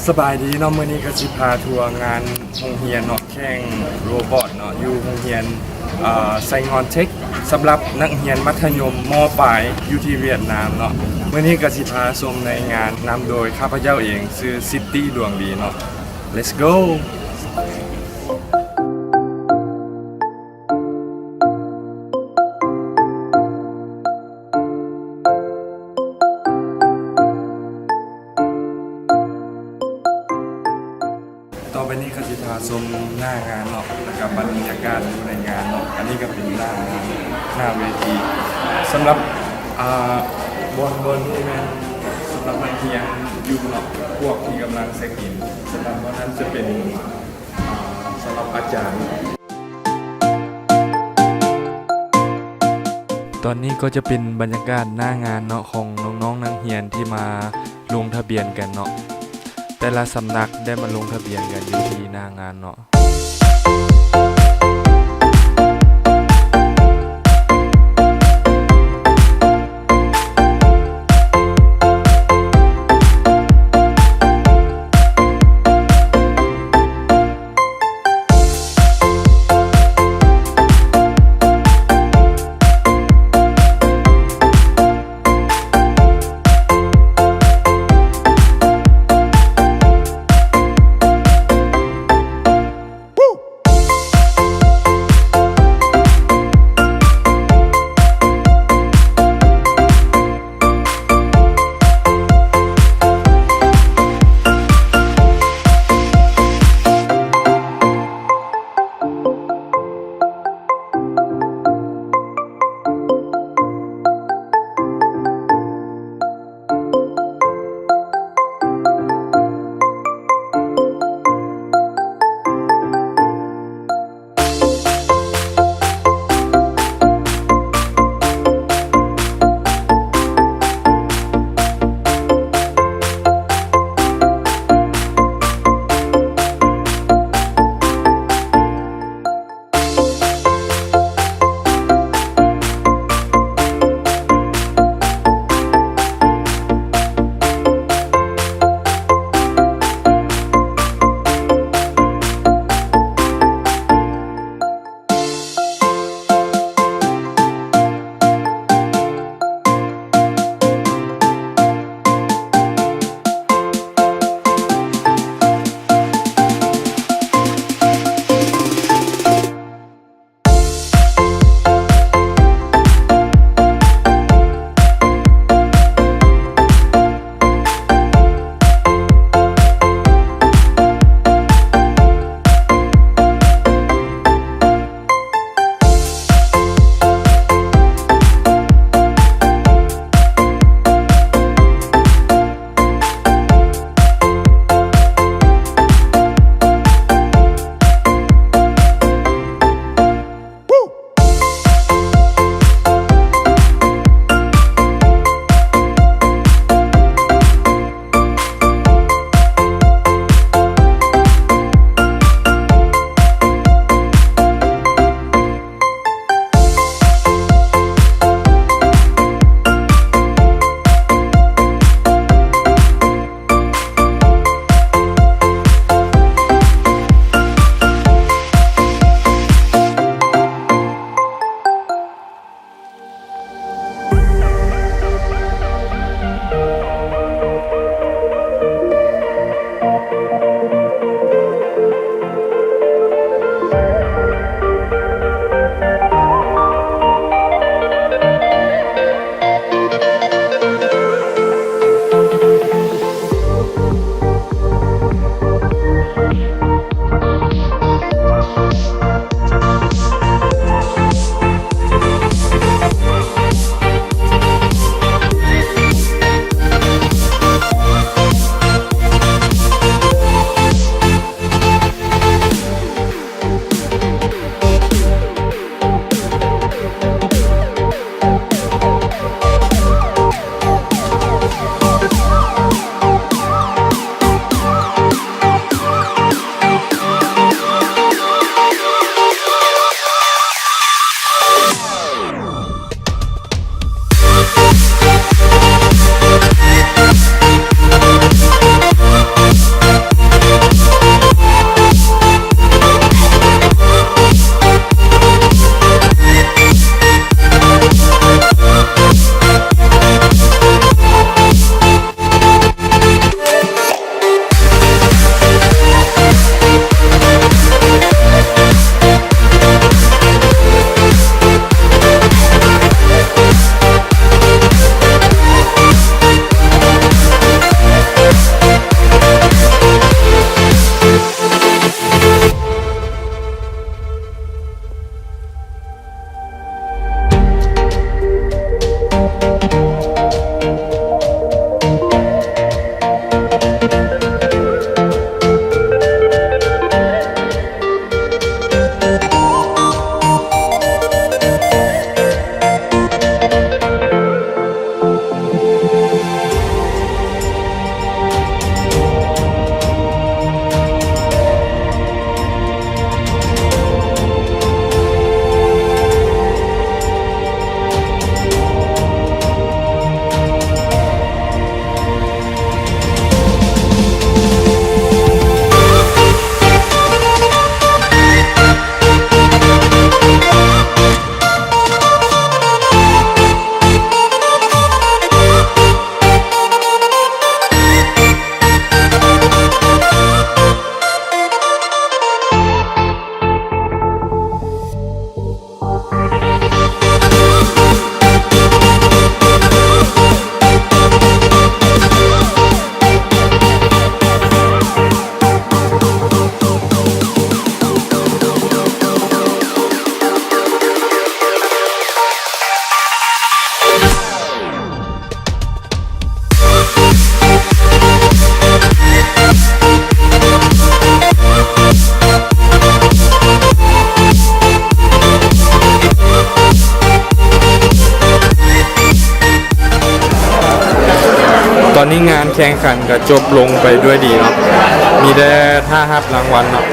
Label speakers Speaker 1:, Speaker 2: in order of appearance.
Speaker 1: สบายดีเนาะมื้อนี้ก็สิพาทัวร์งานโรงเรียนเนาะแข่งโรบอทเนาะอยู่โรงเรียนไซงอนเทคสำหรับนักเรียนมัธยมม.ปลายอยู่ที่เวียดนามเนาะมื้อนี้ก็สิพาชมในงานนำโดยข้าพเจ้าเองชื่อซิตี้ดวงดีเนาะ Let's go ต่อไปนี้ก็จะพาชมหน้างานเนาะแล้วก็บรรยากาศอยู่ในงานเนาะอันนี้ก็เป็นหน้างานหน้าเวทีสำหรับบนนี่แม่นสำหรับนักเรียนอยู่เนาะพวกที่กำลังเซ็กอินสำหรับวันนั้นจะเป็นสำหรับอาจารย์ตอนนี้ก็จะเป็นบรรยากาศหน้างานเนาะของน้องๆนักเรียนที่มาลงทะเบียนกันเนาะแต่ละสำนักได้มาลงทะเบียนกันอยู่ที่หน้างานเนาะ แข่งขันก็จบลงไปด้วยดีเนาะมีได้ท่ารับรางวัลเนาะ